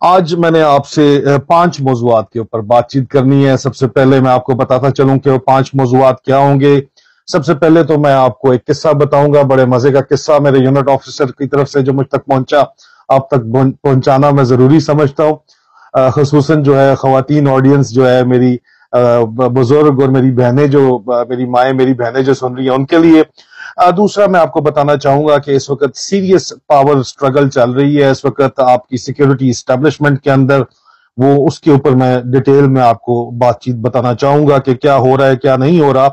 آج میں نے آپ سے 5 موضوعات کے اوپر بات چیت کرنی ہے۔ سب سے پہلے میں آپ کو بتاتا چلوں کہ وہ 5 موضوعات کیا ہوں گے۔ سب سے پہلے تو میں آپ کو ایک قصہ بتاؤں گا، بڑے مزے کا قصہ میرے یونٹ آفیسر کی طرف سے جو مجھ تک پہنچا، آپ تک پہنچانا میں ضروری سمجھتا ہوں، خصوصاً جو ہے خواتین آڈینس جو ہے میری بزرگ اور میری بہنیں جو میری مائیں میری بہنیں جو سن رہی ہیں ان کے لیے۔ دوسرا میں آپ کو بتانا چاہوں گا کہ اس وقت سیریس پاور سٹرگل چل رہی ہے اس وقت آپ کی سیکیورٹی اسٹیبلشمنٹ کے اندر، وہ اس کے اوپر میں ڈیٹیل میں آپ کو بات چیت بتانا چاہوں گا کہ کیا ہو رہا ہے کیا نہیں ہو رہا۔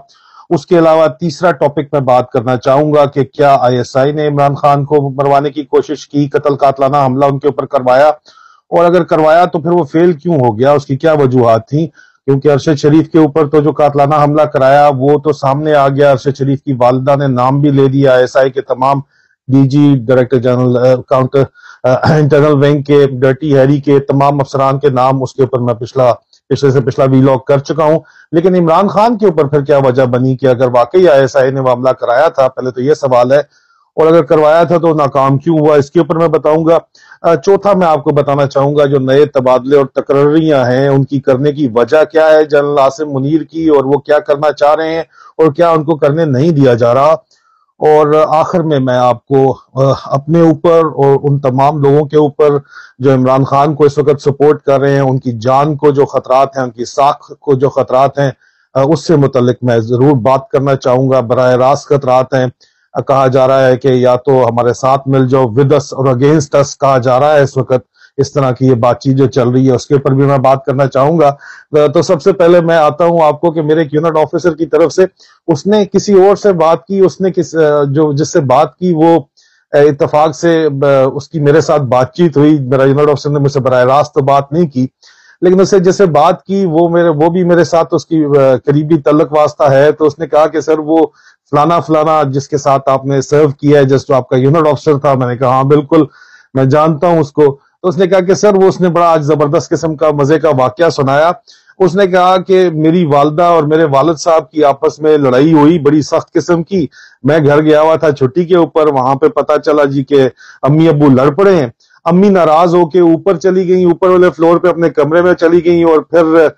اس کے علاوہ تیسرا ٹاپک میں بات کرنا چاہوں گا کہ کیا آئی ایس آئی نے عمران خان کو مروانے کی کوشش کی، قتل قاتلانہ حملہ ان کے اوپر کروایا، اور اگر کروایا تو پھر وہ فیل کیوں ہو گیا، اس کی کیا وجوہات تھیں؟ کیونکہ ارشد شریف کے اوپر تو جو قاتلانہ حملہ کرایا وہ تو سامنے آ گیا، ارشد شریف کی والدہ نے نام بھی لے دیا، آئی ایس آئی کے تمام D G, director general counter internal wing کے، ڈرٹی ہیری کے تمام افسران کے نام اس کے اوپر میں پچھلے سے پچھلا ویلاگ کر چکا ہوں۔ لیکن عمران خان کے اوپر پھر کیا وجہ بنی کہ اگر واقعی آئی ایس آئی نے معاملہ کرایا تھا، پہلے تو یہ سوال ہے، اور اگر کروایا تھا تو ناکام کیوں ہوا، اس کے اوپر میں بتاؤں گا۔ چوتھا میں آپ کو بتانا چاہوں گا جو نئے تبادلے اور تقرریاں ہیں ان کی کرنے کی وجہ کیا ہے جنرل عاصم منیر کی، اور وہ کیا کرنا چاہ رہے ہیں اور کیا ان کو کرنے نہیں دیا جا رہا۔ اور آخر میں آپ کو اپنے اوپر اور ان تمام لوگوں کے اوپر جو عمران خان کو اس وقت سپورٹ کر رہے ہیں، ان کی جان کو جو خطرات ہیں، ان کی ساکھ کو جو خطرات ہیں، اس سے متعلق میں ضرور بات کرنا چاہوں گا۔ براہ راست خطرات ہیں، کہا جا رہا ہے کہ یا تو ہمارے ساتھ مل جاؤ، ود اس اور اگینسٹ اس کہا جا رہا ہے اس وقت، اس طرح کی یہ بات چیت جو چل رہی ہے اس کے اوپر بھی میں بات کرنا چاہوں گا۔ تو سب سے پہلے میں آتا ہوں آپ کو کہ میرے ایک یونٹ آفیسر کی طرف سے اس نے کسی اور سے بات کی، اس نے جس سے بات کی وہ اتفاق سے اس کی میرے ساتھ بات چیت ہوئی، میرا یونٹ آفیسر نے مجھ سے براہ راست تو بات نہیں کی، لیکن اس سے جس سے بات کی وہ بھی میرے ساتھ اس کی قریبی تعلق واسطہ ہے۔ تو اس نے کہا کہ سر وہ فلانا جس کے ساتھ آپ نے سرو کیا ہے، جس جو آپ کا یونٹ آفیسر تھا، میں نے کہا ہاں بالکل میں جانتا ہوں اس کو۔ تو اس نے کہا کہ سر وہ اس نے بڑا آج زبردست قسم کا مزے کا واقعہ سنایا۔ اس نے کہا کہ میری والدہ اور میرے والد صاحب کی آپس میں لڑائی ہوئی بڑی سخت قسم کی، میں گھر گیا ہوا تھا چھٹی کے اوپر، وہاں پہ پتا چلا جی کہ امی ابو لڑ پڑے ہیں، امی ناراض ہو کے اوپر چلی گئیں، اوپر والے فلور پہ اپنے کمرے میں چلی گئیں، اور پھر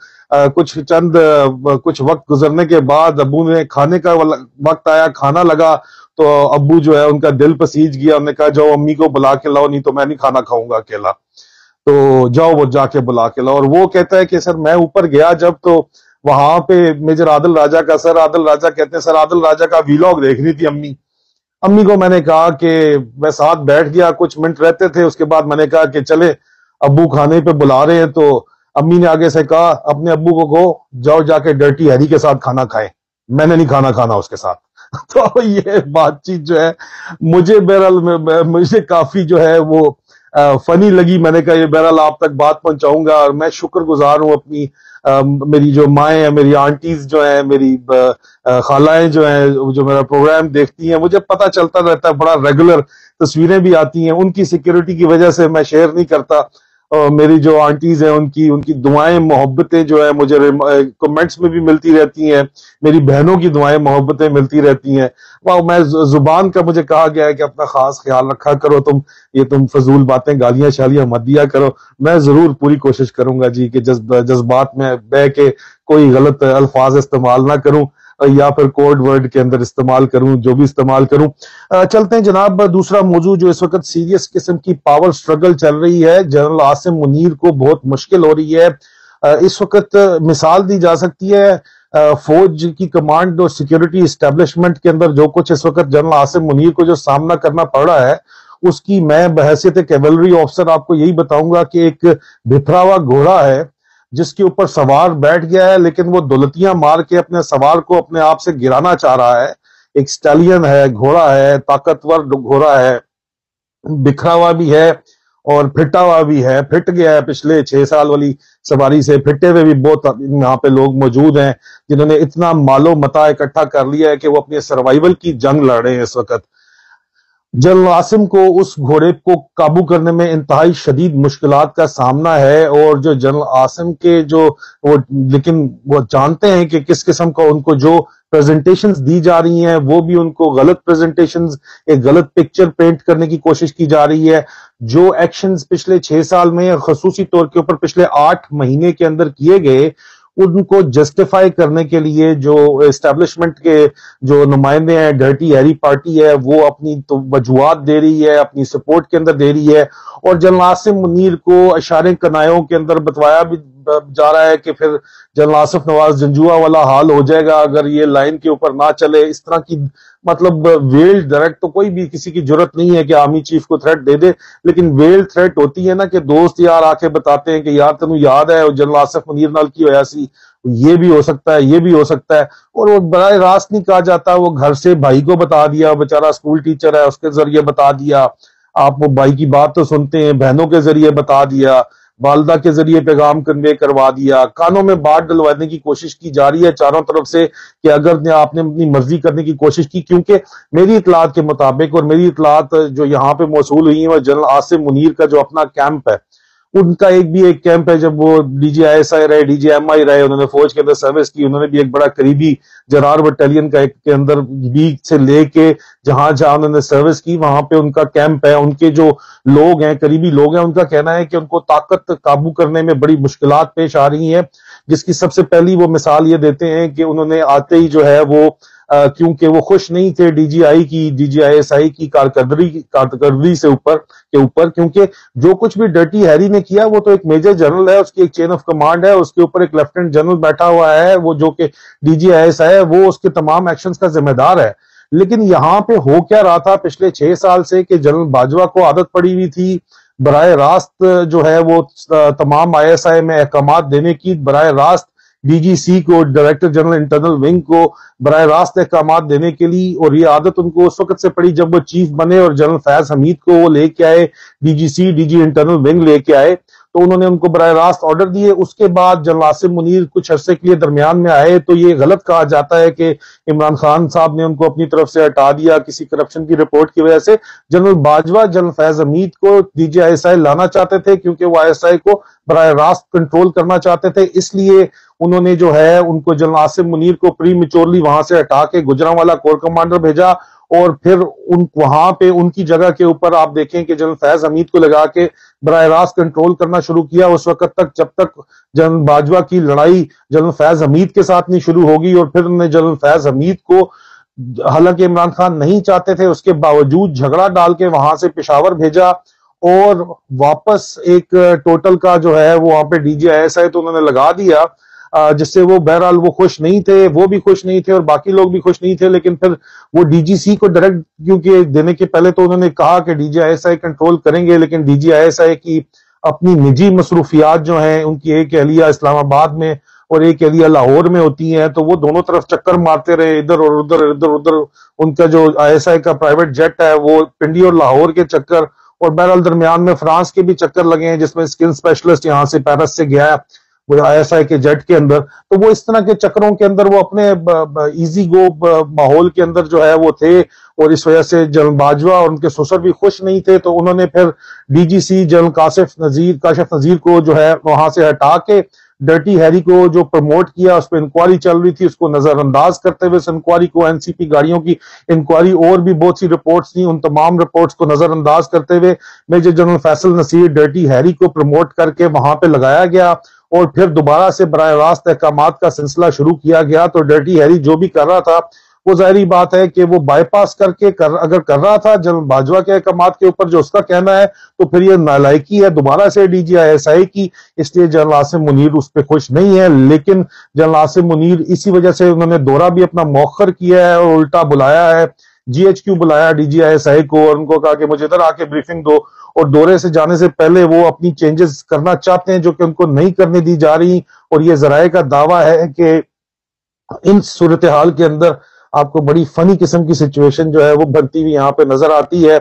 کچھ وقت گزرنے کے بعد ابو نے کھانے کا وقت آیا، کھانا لگا تو ابو جو ہے ان کا دل پسیج گیا، انہوں نے کہا جاؤ امی کو بلا کے لاؤ، نہیں تو میں نہیں کھانا کھاؤں گا اکیلا، تو جاؤ وہ جا کے بلا کے لاؤ۔ اور وہ کہتا ہے کہ سر میں اوپر گیا جب تو وہاں پہ میجر عادل راجہ کا، سر عادل راجہ کہتے ہیں، سر عادل راجہ کا ویلاگ دیکھ رہی تھی امی کو میں نے کہا کہ میں ساتھ بیٹھ گیا، کچھ منٹ رہتے تھے، اس کے بعد میں نے کہا کہ چلے ابو کھانے پہ بلا رہے ہیں، تو امی نے آگے سے کہا اپنے ابو کو کہو جاؤ جا کے ڈرٹی ہیری کے ساتھ کھانا کھائیں، میں نے نہیں کھانا اس کے ساتھ۔ تو یہ بات چیت جو ہے مجھے بہرحال مجھے کافی جو ہے وہ فنی لگی، میں نے کہا یہ بہرحال آپ تک بات پہنچاؤں گا، اور میں شکر گزار ہوں اپنی میری جو مائیں ہیں، میری آنٹیز جو ہیں، میری خالائیں جو ہیں، جو میرا پروگرام دیکھتی ہیں، مجھے پتہ چلتا رہتا ہے، بڑا ریگولر تصویریں بھی آتی ہیں، ان کی سیکیورٹی کی وجہ سے میں شیئر نہیں کرتا، اور میری جو آنٹیز ہیں ان کی دعائیں محبتیں جو ہیں مجھے کمنٹس میں بھی ملتی رہتی ہیں، میری بہنوں کی دعائیں محبتیں ملتی رہتی ہیں۔ میں زبان کا مجھے کہا گیا ہے کہ اپنا خاص خیال رکھا کرو، تم فضول باتیں گالیاں شالیاں مت دیا کرو۔ میں ضرور پوری کوشش کروں گا جی کہ جذبات میں بہ کے کوئی غلط الفاظ استعمال نہ کروں، یا پھر کوڈ ورڈ کے اندر استعمال کروں، جو بھی استعمال کروں۔ چلتے ہیں جناب، دوسرا موضوع جو اس وقت سیریس قسم کی پاور سٹرگل چل رہی ہے، جنرل عاصم منیر کو بہت مشکل ہو رہی ہے اس وقت۔ مثال دی جا سکتی ہے فوج کی کمانڈ اور سیکیورٹی اسٹیبلشمنٹ کے اندر جو کچھ اس وقت جنرل عاصم منیر کو جو سامنا کرنا پڑ رہا ہے، اس کی میں بحیثیت کیولری آفیسر آپ کو یہی بتاؤں گا کہ ایک بھترا ہوا گھوڑا ہے جس کے اوپر سوار بیٹھ گیا ہے، لیکن وہ دولتیاں مار کے اپنے سوار کو اپنے آپ سے گرانا چاہ رہا ہے۔ ایک سٹیلین ہے، گھوڑا ہے، طاقتور گھوڑا ہے، بکھرا ہوا بھی ہے اور پھٹا ہوا بھی ہے، پھٹ گیا ہے پچھلے 6 سال والی سواری سے، پھٹے ہوئے بھی بہت یہاں پہ لوگ موجود ہیں جنہوں نے اتنا مال و متاع اکٹھا کر لیا ہے کہ وہ اپنے سروائیول کی جنگ لڑ رہے ہیں اس وقت۔ جنرل عاصم کو اس گھوڑے کو قابو کرنے میں انتہائی شدید مشکلات کا سامنا ہے، اور جو جنرل عاصم کے لیکن وہ جانتے ہیں کہ کس قسم کا ان کو جو پریزنٹیشنز دی جا رہی ہیں وہ بھی ان کو غلط پریزنٹیشنز، ایک غلط پکچر پینٹ کرنے کی کوشش کی جا رہی ہے. جو ایکشنز پچھلے 6 سال میں خصوصی طور کے اوپر پچھلے 8 مہینے کے اندر کیے گئے ان کو جسٹیفائی کرنے کے لیے جو اسٹیبلشمنٹ کے جو نمائندے ہیں، ڈرٹی ہیری پارٹی ہے، وہ اپنی وجوہات دے رہی ہے، اپنی سپورٹ کے اندر دے رہی ہے. اور جنرل عاصم منیر کو اشارے کنایوں کے اندر بتوایا بھی جا رہا ہے کہ پھر جنرل آصف نواز جنجوعہ والا حال ہو جائے گا اگر یہ لائن کے اوپر نہ چلے. اس طرح کی مطلب ویلڈ ڈائریکٹ تو کوئی بھی کسی کی جرت نہیں ہے کہ آرمی چیف کو تھریٹ دے دے، لیکن ویلڈ تھریٹ ہوتی ہے نا کہ دوست یار آ کے بتاتے ہیں کہ یار تمہیں یاد ہے جنرل آصف منیر نال کی ہویا سی، یہ بھی ہو سکتا ہے، یہ بھی ہو سکتا ہے. اور وہ براہ راست نہیں کہا جاتا، وہ گھر سے بھائی کو بتا دیا، بیچارہ اسکول ٹیچر ہے اس کے ذریعے بتا دیا. آپ وہ بھائی کی بات تو سنتے ہیں، بہنوں کے ذریعے بتا دیا، والدہ کے ذریعے پیغام کنوے کروا دیا. کانوں میں بات ڈلوانے کی کوشش کی جا رہی ہے چاروں طرف سے کہ اگر آپ نے اپنی مرضی کرنے کی کوشش کی. کیونکہ میری اطلاعات کے مطابق اور میری اطلاعات جو یہاں پہ موصول ہوئی ہیں وہ جنرل عاصم منیر کا جو اپنا کیمپ ہے، ان کا ایک کیمپ ہے جب وہ ڈی جی آئی ایس آئی رہے، ڈی جی ایم آئی رہے، انہوں نے فوج کے اندر سروس کی، انہوں نے بھی ایک بڑا قریبی جرار بٹالین کا ایک کے اندر بھی سے لے کے جہاں جہاں انہوں نے سروس کی وہاں پہ ان کا کیمپ ہے. ان کے جو لوگ ہیں، قریبی لوگ ہیں، ان کا کہنا ہے کہ ان کو طاقت قابو کرنے میں بڑی مشکلات پیش آ رہی ہیں، جس کی سب سے پہلی وہ مثال یہ دیتے ہیں کہ انہوں نے آتے ہی جو ہے وہ کیونکہ وہ خوش نہیں تھے ڈی جی آئی ایس آئی کی کارکردگی سے اوپر کیونکہ جو کچھ بھی ڈرٹی ہیری نے کیا وہ تو ایک میجر جنرل ہے، اس کی ایک چین آف کمانڈ ہے، اس کے اوپر ایک لیفٹنٹ جنرل بیٹھا ہوا ہے وہ جو کہ ڈی جی آئی ایس آئی ہے، وہ اس کے تمام ایکشنز کا ذمہ دار ہے. لیکن یہاں پہ ہو کیا رہا تھا پچھلے 6 سال سے کہ جنرل باجوہ کو عادت پڑی ہوئی تھی براہ راست جو ہے وہ تمام آئی ایس آئی میں احکامات دینے کی، براہ راست ڈی جی سی کو، ڈائریکٹر جنرل انٹرنل ونگ کو براہ راست احکامات دینے کے لیے. اور یہ عادت ان کو اس وقت سے پڑی جب وہ چیف بنے اور جنرل فیض حمید کو وہ لے کے آئے، ڈی جی سی، ڈی جی انٹرنل ونگ لے کے آئے تو انہوں نے ان کو براہ راست آرڈر دیے. اس کے بعد جنرل عاصم منیر کچھ عرصے کے لیے درمیان میں آئے تو یہ غلط کہا جاتا ہے کہ عمران خان صاحب نے ان کو اپنی طرف سے ہٹا دیا کسی کرپشن کی رپورٹ کی وجہ سے. جنرل باجوہ جنرل فیض حمید کو ڈی جی آئی ایس آئی لانا چاہتے تھے کیونکہ وہ آئی ایس آئی کو براہ راست کنٹرول کرنا چاہتے تھے، اس لیے انہوں نے جو ہے ان کو جنرل عاصم منیر کو پری میچورلی وہاں سے ہٹا کے گجرانوالہ کور کمانڈر بھیجا. اور پھر وہاں پہ ان کی جگہ کے اوپر آپ دیکھیں کہ جنرل فیض حمید کو لگا کے براہ راست کنٹرول کرنا شروع کیا اس وقت تک جب تک جنرل باجوہ کی لڑائی جنرل فیض حمید کے ساتھ نہیں شروع ہوگی. اور پھر انہوں نے جنرل فیض حمید کو، حالانکہ عمران خان نہیں چاہتے تھے، اس کے باوجود جھگڑا ڈال کے وہاں سے پشاور بھیجا اور واپس ایک ٹوٹل کا جو ہے وہ وہاں پہ ڈی جی آئی ایس آئی تو انہوں نے لگا دیا، جس سے وہ بہرحال وہ خوش نہیں تھے، وہ بھی خوش نہیں تھے اور باقی لوگ بھی خوش نہیں تھے. لیکن پھر وہ ڈی جی سی کو ڈائریکٹ کیونکہ دینے کے پہلے تو انہوں نے کہا کہ D G I S I control کریں گے، لیکن ڈی جی آئی ایس آئی کی اپنی نجی مصروفیات جو ہیں، ان کی ایک اہلیہ اسلام آباد میں اور ایک اہلیہ لاہور میں ہوتی ہیں، تو وہ دونوں طرف چکر مارتے رہے، ادھر اور ادھر. ان کا جو آئی ایس آئی کا پرائیویٹ جیٹ ہے وہ پنڈی اور لاہور کے چکر، اور بہرحال درمیان میں فرانس کے بھی چکر لگے ہیں جس میں اسکن اسپیشلسٹ یہاں سے پیرس سے گیا ہے وہ آئی ایس آئی کے جیٹ کے اندر. تو وہ اس طرح کے چکروں کے اندر وہ اپنے ایزی گو ماحول کے اندر جو ہے وہ تھے، اور اس وجہ سے جنرل باجوہ اور ان کے سسر بھی خوش نہیں تھے. تو انہوں نے پھر ڈی جی سی جنرل کاشف نذیر کو جو ہے وہاں سے ہٹا کے ڈرٹی ہیری کو جو پروموٹ کیا، اس پہ انکوائری چل رہی تھی، اس کو نظر انداز کرتے ہوئے اس انکوائری کو، این سی پی گاڑیوں کی انکوائری اور بھی بہت سی رپورٹس تھیں، ان تمام رپورٹس کو نظر انداز کرتے ہوئے major general Faisal Naseer dirty Harry کو پروموٹ کر کے وہاں پہ لگایا گیا. اور پھر دوبارہ سے براہ راست احکامات کا سلسلہ شروع کیا گیا. تو ڈرٹی ہیری جو بھی کر رہا تھا وہ ظاہری بات ہے کہ وہ بائی پاس کر کے اگر کر رہا تھا جنرل باجوہ کے احکامات کے اوپر جو اس کا کہنا ہے، تو پھر یہ نالائکی ہے دوبارہ سے ڈی جی آئی ایس آئی کی. اس لیے جنرل عاصم منیر اس پہ خوش نہیں ہے. لیکن جنرل عاصم منیر اسی وجہ سے انہوں نے دورہ بھی اپنا مؤخر کیا ہے اور الٹا بلایا ہے، جی ایچ کیو بلایا ڈی جی آئی ایس آئی کو، اور ان کو کہا کہ مجھے ادھر آ کے بریفنگ دو. اور دورے سے جانے سے پہلے وہ اپنی چینجز کرنا چاہتے ہیں جو کہ ان کو نہیں کرنے دی جا رہی. اور یہ ذرائع کا دعویٰ ہے کہ ان صورتحال کے اندر آپ کو بڑی فنی قسم کی سچویشن جو ہے وہ بنتی ہوئی یہاں پہ نظر آتی ہے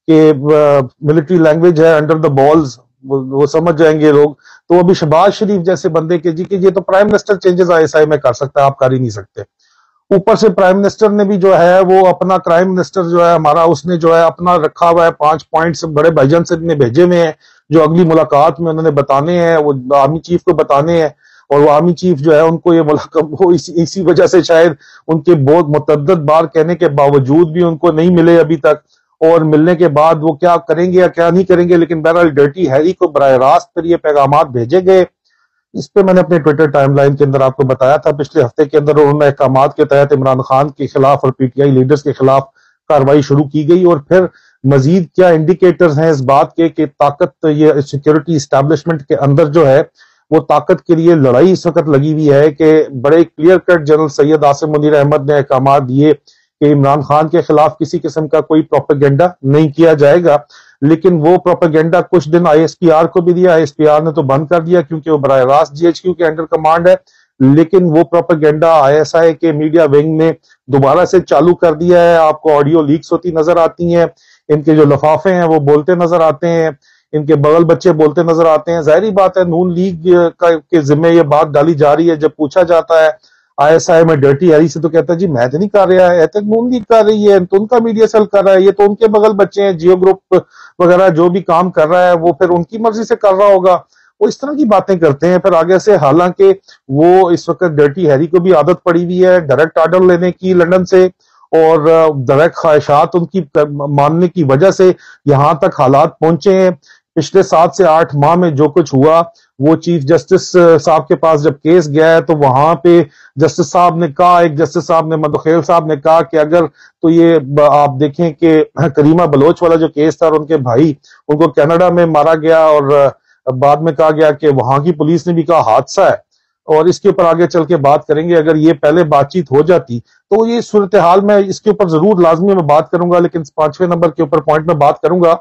کہ ملٹری لینگویج ہے انڈر دا بالز، وہ سمجھ جائیں گے لوگ. تو ابھی شہباز شریف جیسے بندے کے جی کہ یہ تو پرائم منسٹر چینجز آئی ایس آئی میں کر سکتا ہے، آپ کر ہی نہیں سکتے. اوپر سے پرائم منسٹر نے بھی جو ہے وہ اپنا کرائم منسٹر جو ہے ہمارا، اس نے جو ہے اپنا رکھا ہوا ہے 5 پوائنٹس بڑے بھائی جان سے نے بھیجے ہوئے ہیں جو اگلی ملاقات میں انہوں نے بتانے ہیں، وہ آرمی چیف کو بتانے ہیں. اور وہ آرمی چیف جو ہے ان کو یہ ملاقات وہ اسی وجہ سے شاید ان کے بہت متعدد بار کہنے کے باوجود بھی ان کو نہیں ملے ابھی تک، اور ملنے کے بعد وہ کیا کریں گے یا کیا نہیں کریں گے، لیکن بہرحال ڈرٹی ہیری کو براہ راست پھر یہ پیغامات بھیجے گئے۔ اس پہ میں نے اپنے ٹویٹر ٹائم لائن کے اندر آپ کو بتایا تھا پچھلے ہفتے کے اندر، انہوں نے احکامات کے تحت عمران خان کے خلاف اور پی ٹی آئی لیڈرز کے خلاف کاروائی شروع کی گئی، اور پھر مزید کیا انڈیکیٹرز ہیں اس بات کے کہ طاقت یہ سیکیورٹی اسٹیبلشمنٹ کے اندر جو ہے وہ طاقت کے لیے لڑائی اس وقت لگی ہوئی ہے، کہ بڑے کلیئر کٹ جنرل سید آصم منیر احمد نے احکامات دیے کہ عمران خان کے خلاف کسی قسم کا کوئی پروپیگنڈا نہیں کیا جائے گا، لیکن وہ پروپیگنڈا کچھ دن آئی ایس پی آر کو بھی دیا، آئی ایس پی آر نے تو بند کر دیا کیونکہ وہ براہ راست جی ایچ کیو کے انڈر کمانڈ ہے، لیکن وہ پروپیگنڈا آئی ایس آئی کے میڈیا ونگ نے دوبارہ سے چالو کر دیا ہے۔ آپ کو آڈیو لیکس ہوتی نظر آتی ہیں، ان کے جو لفافے ہیں وہ بولتے نظر آتے ہیں، ان کے بغل بچے بولتے نظر آتے ہیں۔ ظاہری بات ہے نون لیگ کے ذمہ یہ بات ڈالی جا رہی ہے، جب پوچھا جاتا ہے آئی ایس آئی میں ڈرٹی ہیری سے تو کہتا ہے جی میں تو نہیں کر رہا ہے، نون لیگ کر رہی ہے، تو ان کا میڈیا سیل کر رہا ہے، یہ تو ان کے بغل بچے ہیں، جیو گروپ وغیرہ جو بھی کام کر رہا ہے وہ پھر ان کی مرضی سے کر رہا ہوگا۔ وہ اس طرح کی باتیں کرتے ہیں پھر آگے سے، حالانکہ وہ اس وقت ڈرٹی ہیری کو بھی عادت پڑی ہوئی ہے ڈائریکٹ آرڈر لینے کی لندن سے، اور ڈائریکٹ خواہشات ان کی ماننے کی وجہ سے یہاں تک حالات پہنچے ہیں۔ پچھلے 7 سے 8 ماہ میں جو کچھ ہوا، وہ چیف جسٹس صاحب کے پاس جب کیس گیا ہے تو وہاں پہ جسٹس صاحب نے کہا، ایک جسٹس صاحب نے مدخیل صاحب نے کہا کہ اگر تو یہ آپ دیکھیں کہ کریمہ بلوچ والا جو کیس تھا اور ان کے بھائی ان کو کینیڈا میں مارا گیا، اور بعد میں کہا گیا کہ وہاں کی پولیس نے بھی کہا حادثہ ہے، اور اس کے اوپر آگے چل کے بات کریں گے۔ اگر یہ پہلے بات چیت ہو جاتی تو یہ صورتحال میں اس کے اوپر ضرور لازمی میں بات کروں گا، لیکن 5ویں نمبر کے اوپر پوائنٹ میں بات کروں گا۔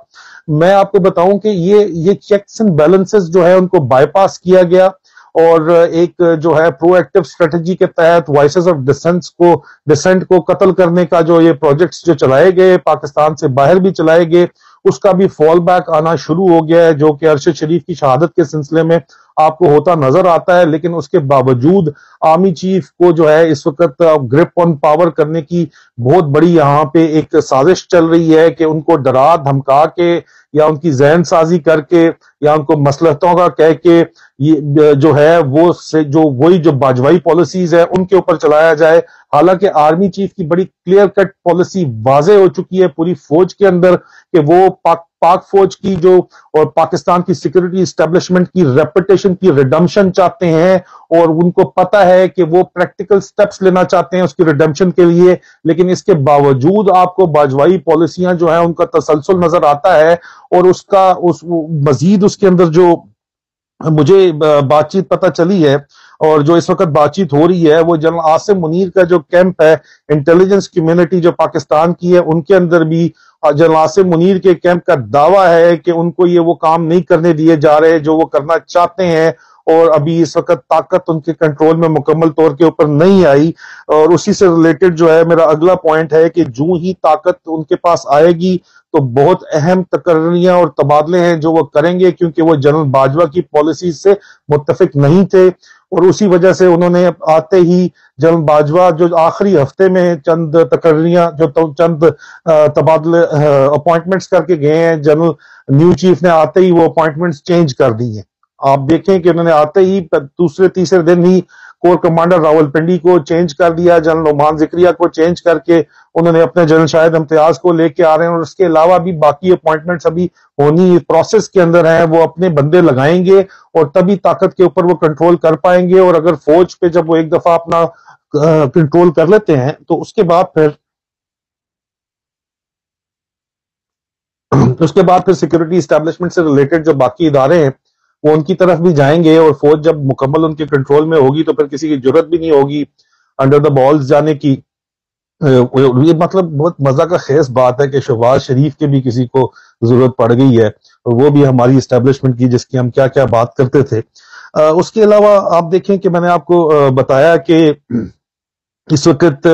میں آپ کو بتاؤں کہ یہ چیکس اینڈ بیلنسز جو ہے ان کو بائی پاس کیا گیا، اور ایک جو ہے پرو ایکٹیو اسٹریٹجی کے تحت وائسز آف ڈسینٹ کو قتل کرنے کا جو یہ پروجیکٹس جو چلائے گئے، پاکستان سے باہر بھی چلائے گئے، اس کا بھی فال بیک آنا شروع ہو گیا ہے، جو کہ ارشد شریف کی شہادت کے سلسلے میں آپ کو ہوتا نظر آتا ہے۔ لیکن اس کے باوجود آرمی چیف کو جو ہے اس وقت گرپ آن پاور کرنے کی بہت بڑی یہاں پہ ایک سازش چل رہی ہے، کہ ان کو ڈرا دھمکا کے یا ان کی ذہن سازی کر کے یا ان کو مصلحتوں کا کہہ کے یہ جو ہے وہی جو باجوائی پالیسیز ہے ان کے اوپر چلایا جائے۔ حالانکہ آرمی چیف کی بڑی کلیئر کٹ پالیسی واضح ہو چکی ہے پوری فوج کے اندر، کہ وہ پاک فوج کی جو اور پاکستان کی سیکورٹی اسٹیبلشمنٹ کی ریپوٹیشن کی ریڈمپشن چاہتے ہیں، اور ان کو پتا ہے کہ وہ پریکٹیکل سٹیپس لینا چاہتے ہیں اس کی ریڈمپشن کے لیے، لیکن اس کے باوجود آپ کو باجوائی پالیسیاں جو ہیں ان کا تسلسل نظر آتا ہے۔ اور مزید اس کے اندر جو مجھے بات چیت پتہ چلی ہے اور جو اس وقت بات چیت ہو رہی ہے، وہ جنرل عاصم منیر کا جو کیمپ ہے، انٹیلیجنس کمیونٹی جو پاکستان کی ہے، ان کے اندر بھی جنرل عاصم منیر کے کیمپ کا دعویٰ ہے کہ ان کو یہ وہ کام نہیں کرنے دیے جا رہے جو وہ کرنا چاہتے ہیں، اور ابھی اس وقت طاقت ان کے کنٹرول میں مکمل طور کے اوپر نہیں آئی۔ اور اسی سے ریلیٹڈ جو ہے میرا اگلا پوائنٹ ہے کہ جو ہی طاقت ان کے پاس آئے گی تو بہت اہم تقرریاں اور تبادلے ہیں جو وہ کریں گے، کیونکہ وہ جنرل باجوہ کی پالیسیز سے متفق نہیں تھے، اور اسی وجہ سے انہوں نے آتے ہی جنرل باجوہ جو آخری ہفتے میں چند تقرریاں چند تبادلے اپوائنٹمنٹس کر کے گئے ہیں، جنرل نیو چیف نے آتے ہی وہ اپوائنٹمنٹس چینج کر دی ہیں۔ آپ دیکھیں کہ انہوں نے آتے ہی دوسرے تیسرے دن ہی کور کمانڈر راولپنڈی کو چینج کر دیا، جنرل نعمان ذکریہ کو چینج کر کے انہوں نے اپنے جنرل شاہد امتیاز کو لے کے آ رہے ہیں، اور اس کے علاوہ بھی باقی اپوائنٹمنٹس ابھی ہونی پروسیس کے اندر ہیں۔ وہ اپنے بندے لگائیں گے اور تبھی طاقت کے اوپر وہ کنٹرول کر پائیں گے، اور اگر فوج پہ جب وہ ایک دفعہ اپنا کنٹرول کر لیتے ہیں تو اس کے بعد پھر سیکورٹی اسٹیبلشمنٹ سے ریلیٹڈ جو باقی ادارے ہیں وہ ان کی طرف بھی جائیں گے، اور فوج جب مکمل ان کے کنٹرول میں ہوگی تو پھر کسی کی جرت بھی نہیں ہوگی انڈر دا بالز جانے کی۔ یہ مطلب بہت مزہ کا خیز بات ہے کہ شہباز شریف کے بھی کسی کو ضرورت پڑ گئی ہے، اور وہ بھی ہماری اسٹیبلشمنٹ کی جس کی ہم کیا کیا بات کرتے تھے۔ اس کے علاوہ آپ دیکھیں کہ میں نے آپ کو بتایا کہ اس وقت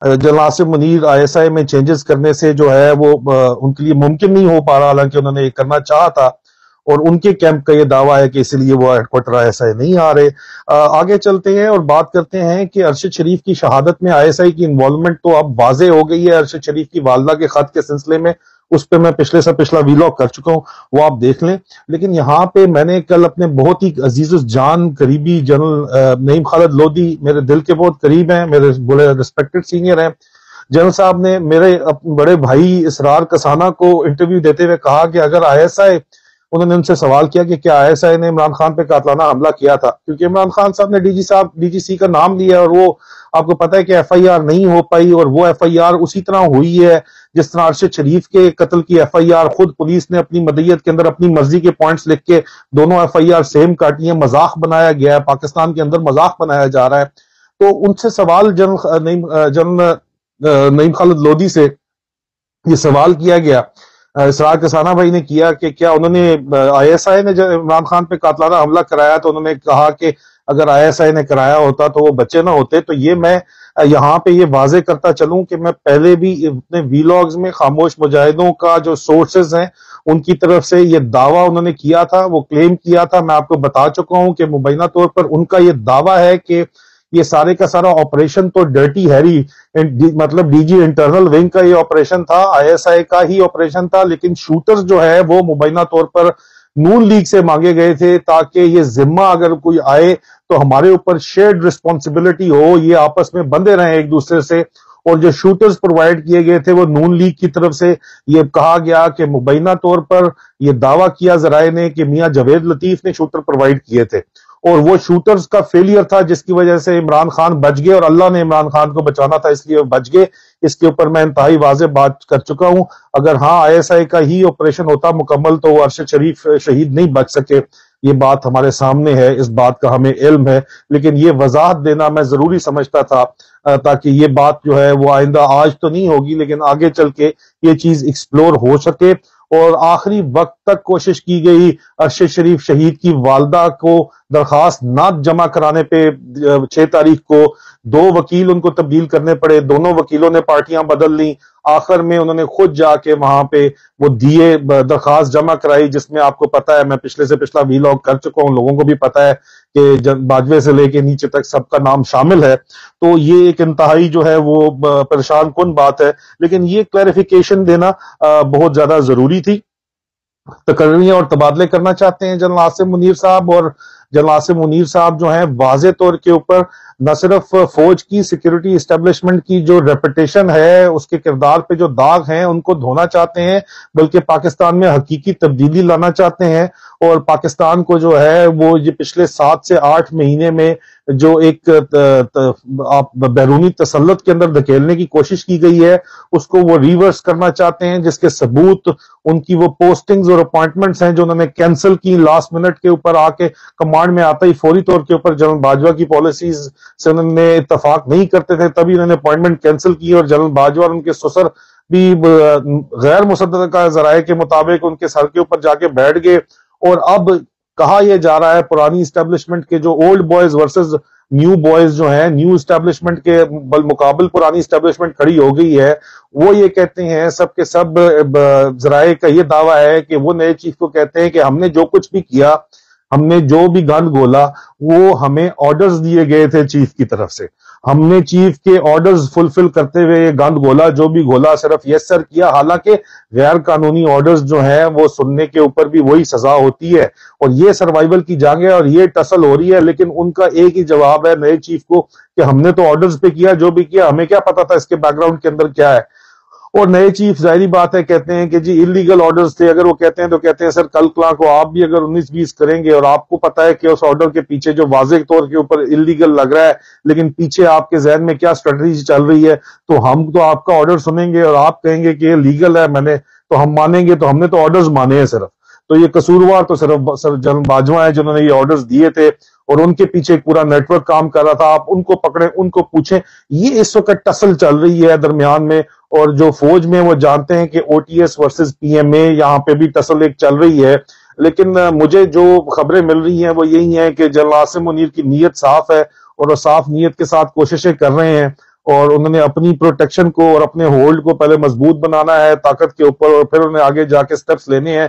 جنرل عاصم منیر آئی ایس آئی میں چینجز کرنے سے جو ہے وہ ان کے لیے ممکن نہیں ہو پا رہا، حالانکہ انہوں نے یہ کرنا چاہا تھا، اور ان کے کیمپ کا یہ دعویٰ ہے کہ اسی لیے وہ ہیڈ کوارٹر ISI نہیں آ رہے۔ آگے چلتے ہیں اور بات کرتے ہیں کہ ارشد شریف کی شہادت میں ISI کی انوالومنٹ تو اب واضح ہو گئی ہے۔ ارشد شریف کی والدہ کے خط کے سلسلے میں اس پہ میں پچھلے سے پچھلا ویلاگ کر چکا ہوں، وہ آپ دیکھ لیں۔ لیکن یہاں پہ میں نے کل اپنے بہت ہی عزیز جان قریبی جنرل نعیم خالد لودھی، میرے دل کے بہت قریب ہیں، میرے بڑے ریسپیکٹڈ سینئر ہیں، جنرل صاحب نے میرے بڑے بھائی اسرار کسانہ کو انٹرویو دیتے ہوئے کہا کہ اگر ISI، انہوں نے ان سے سوال کیا کہ کیا ISI نے عمران خان پہ قاتلانہ حملہ کیا تھا، کیونکہ عمران خان صاحب نے DGC کا نام لیا اور وہ آپ کو پتا ہے کہ FIR نہیں ہو پائی، اور وہ FIR اسی طرح ہوئی ہے جس طرح ارشد شریف کے قتل کی FIR خود پولیس نے اپنی مدیت کے اندر اپنی مرضی کے پوائنٹس لکھ کے دونوں FIR سیم کاٹی ہیں، مذاق بنایا گیا ہے، پاکستان کے اندر مذاق بنایا جا رہا ہے۔ تو ان سے سوال جنرل نعیم خالد لودھی سے یہ سوال کیا گیا، اسرار کسانہ بھائی نے کیا کہ کیا انہوں نے ISI نے جب عمران خان پہ قاتلانہ حملہ کرایا تو انہوں نے کہا کہ اگر ISI نے کرایا ہوتا تو وہ بچے نہ ہوتے۔ تو یہ میں یہاں پہ یہ واضح کرتا چلوں کہ میں پہلے بھی اپنے ویلاگز میں خاموش مجاہدوں کا جو سورسز ہیں ان کی طرف سے یہ دعویٰ انہوں نے کیا تھا، وہ کلیم کیا تھا، میں آپ کو بتا چکا ہوں کہ مبینہ طور پر ان کا یہ دعویٰ ہے کہ یہ سارے کا سارا آپریشن تو ڈرٹی ہیری، مطلب DG انٹرنل ونگ کا یہ آپریشن تھا، ISI کا ہی آپریشن تھا، لیکن شوٹرز جو ہے وہ مبینہ طور پر نون لیگ سے مانگے گئے تھے تاکہ یہ ذمہ اگر کوئی آئے تو ہمارے اوپر شیئرڈ رسپانسبلٹی ہو، یہ آپس میں بندے رہیں ایک دوسرے سے۔ اور جو شوٹرز پرووائڈ کیے گئے تھے وہ نون لیگ کی طرف سے یہ کہا گیا کہ مبینہ طور پر یہ دعویٰ کیا ذرائع نے کہ میاں جاوید لطیف نے شوٹر پرووائڈ کیے تھے، اور وہ شوٹرز کا فیلئر تھا جس کی وجہ سے عمران خان بچ گئے، اور اللہ نے عمران خان کو بچانا تھا اس لیے وہ بچ گئے۔ اس کے اوپر میں انتہائی واضح بات کر چکا ہوں۔ اگر ہاں ISI کا ہی آپریشن ہوتا مکمل تو وہ ارشد شریف شہید نہیں بچ سکے، یہ بات ہمارے سامنے ہے، اس بات کا ہمیں علم ہے، لیکن یہ وضاحت دینا میں ضروری سمجھتا تھا تاکہ یہ بات جو ہے وہ آئندہ، آج تو نہیں ہوگی لیکن آگے چل کے یہ چیز ایکسپلور ہو سکے۔ اور آخری وقت تک کوشش کی گئی ارشد شریف شہید کی والدہ کو درخواست نہ جمع کرانے پہ 6 تاریخ کو 2 وکیل ان کو تبدیل کرنے پڑے، دونوں وکیلوں نے پارٹیاں بدل لیں، آخر میں انہوں نے خود جا کے وہاں پہ وہ دیے درخواست جمع کرائی، جس میں آپ کو پتا ہے میں پچھلے سے پچھلا ویلاگ کر چکا ہوں، لوگوں کو بھی پتا ہے کہ باجوے سے لے کے نیچے تک سب کا نام شامل ہے۔ تو یہ ایک انتہائی جو ہے وہ پریشان کن بات ہے، لیکن یہ کلیریفیکیشن دینا بہت زیادہ ضروری تھی۔ تقرریاں اور تبادلے کرنا چاہتے ہیں جنرل عاصم منیر صاحب، اور جنرل عاصم منیر صاحب جو ہیں واضح طور کے اوپر نہ صرف فوج کی سیکیورٹی اسٹیبلشمنٹ کی جو ریپوٹیشن ہے، اس کے کردار پہ جو داغ ہیں ان کو دھونا چاہتے ہیں، بلکہ پاکستان میں حقیقی تبدیلی لانا چاہتے ہیں، اور پاکستان کو جو ہے وہ یہ پچھلے 7 سے 8 مہینے میں جو ایک بیرونی تسلط کے اندر دھکیلنے کی کوشش کی گئی ہے اس کو وہ ریورس کرنا چاہتے ہیں، جس کے ثبوت ان کی وہ پوسٹنگز اور اپوائنٹمنٹس ہیں جو انہوں نے کینسل کی لاسٹ منٹ کے اوپر آ کے، کمانڈ میں آتا ہی فوری طور کے اوپر جنرل باجوہ کی پالیسیز سے انہوں نے اتفاق نہیں کرتے تھے، تبھی انہوں نے اپوائنٹمنٹ کینسل کی، اور جنرل باجوہ اور ان کے سسر بھی غیر مصدقہ ذرائع کے مطابق ان کے سر کے اوپر جا کے بیٹھ گئے۔ اور اب کہا یہ جا رہا ہے پرانی اسٹیبلشمنٹ کے جو old boys versus new boys جو ہیں، نیو اسٹیبلشمنٹ کے بالمقابل پرانی اسٹیبلشمنٹ کھڑی ہو گئی ہے، وہ یہ کہتے ہیں سب کے سب ذرائع کا یہ دعویٰ ہے کہ وہ نئے چیف کو کہتے ہیں کہ ہم نے جو کچھ بھی کیا، ہم نے جو بھی گند گولا، وہ ہمیں آرڈرز دیے گئے تھے چیف کی طرف سے، ہم نے چیف کے آرڈرز فلفل کرتے ہوئے یہ گند گولا، جو بھی گولا صرف یس سر کیا، حالانکہ غیر قانونی آرڈرز جو ہیں وہ سننے کے اوپر بھی وہی سزا ہوتی ہے، اور یہ سروائیول کی جنگ ہے اور یہ ٹسل ہو رہی ہے، لیکن ان کا ایک ہی جواب ہے نئے چیف کو کہ ہم نے تو آرڈرز پہ کیا، جو بھی کیا ہمیں کیا پتا تھا اس کے بیک گراؤنڈ کے اندر کیا ہے۔ اور نئے چیف ظاہری بات ہے کہتے ہیں کہ جی انلیگل آرڈرز تھے، اگر وہ کہتے ہیں تو کہتے ہیں سر کل کلاں کو آپ بھی اگر 19-20 کریں گے اور آپ کو پتا ہے کہ اس آرڈر کے پیچھے جو واضح طور کے اوپر انلیگل لگ رہا ہے، لیکن پیچھے آپ کے ذہن میں کیا اسٹریٹجی چل رہی ہے، تو ہم تو آپ کا آرڈر سنیں گے اور آپ کہیں گے کہ یہ لیگل ہے، میں نے تو ہم مانیں گے، تو ہم نے تو آرڈرز مانے ہیں صرف، تو یہ قصوروار تو صرف جنرل باجوہ ہیں جنہوں نے یہ آرڈرز دیے تھے، اور ان کے پیچھے ایک پورا نیٹ ورک کام کر رہا تھا۔ آپ ان کو پکڑیں، ان کو پوچھیں، یہ اس وقت ٹسل چل رہی ہے درمیان میں، اور جو فوج میں وہ جانتے ہیں کہ OTS ورسز PMA، یہاں پہ بھی ٹسل ایک چل رہی ہے۔ لیکن مجھے جو خبریں مل رہی ہیں وہ یہی ہیں کہ جنرل عاصم منیر کی نیت صاف ہے، اور وہ صاف نیت کے ساتھ کوششیں کر رہے ہیں، اور انہوں نے اپنی پروٹیکشن کو اور اپنے ہولڈ کو پہلے مضبوط بنانا ہے طاقت کے اوپر، اور پھر انہیں آگے جا کے سٹیپس لینے ہیں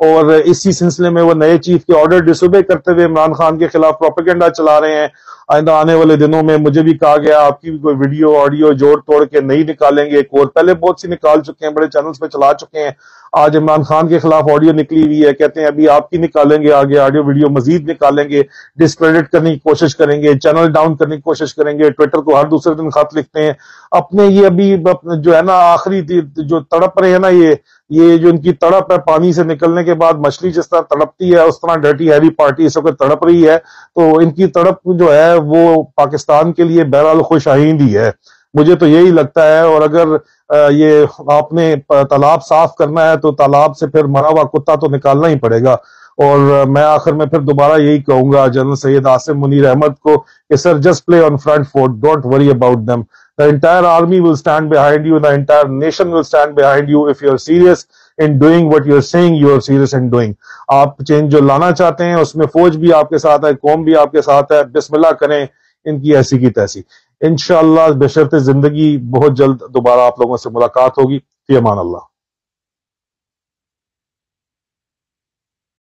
اور اسی سلسلے میں وہ نئے چیف کے آرڈر ڈسوبے کرتے ہوئے عمران خان کے خلاف پروپیگنڈا چلا رہے ہیں. آئندہ آنے والے دنوں میں مجھے بھی کہا گیا آپ کی بھی کوئی ویڈیو آڈیو جوڑ توڑ کے نہیں نکالیں گے. ایک اور پہلے بہت سی نکال چکے ہیں, بڑے چینلز پہ چلا چکے ہیں. آج عمران خان کے خلاف آڈیو نکلی ہوئی ہے, کہتے ہیں ابھی آپ کی نکالیں گے, آگے آڈیو ویڈیو مزید نکالیں گے, ڈسکریڈٹ کرنے کی کوشش کریں گے, چینل ڈاؤن کرنے کی کوشش کریں گے. ٹویٹر کو ہر دوسرے دن خط لکھتے ہیں اپنے. یہ ابھی جو ہے نا آخری جو تڑپ رہے ہیں نا, یہ جو ان کی تڑپ ہے پانی سے نکلنے کے بعد مچھلی جس طرح تڑپتی ہے اس طرح ڈرٹی ہیوی پارٹی اس وقت تڑپ رہی ہے. تو ان کی تڑپ جو ہے وہ پاکستان کے لیے بہرحال خوش آئند ہی ہے, مجھے تو یہی لگتا ہے. اور اگر یہ آپ نے تالاب صاف کرنا ہے تو تالاب سے پھر مرا ہوا کتا تو نکالنا ہی پڑے گا. اور میں آخر میں پھر دوبارہ یہی کہوں گا جنرل سید عاصم منیر احمد کو کہ sir just play on front foot, don't worry about them. The entire army will stand behind you, the entire nation will stand behind you if you are serious in doing what you are saying you are serious in doing. آپ change جو لانا چاہتے ہیں اس میں فوج بھی آپ کے ساتھ ہے, قوم بھی آپ کے ساتھ ہے. بسم اللہ کریں, ان کی ایسی کی تیسی. انشاءاللہ بشرط زندگی بہت جلد دوبارہ آپ لوگوں سے ملاقات ہوگی. فی امان اللہ.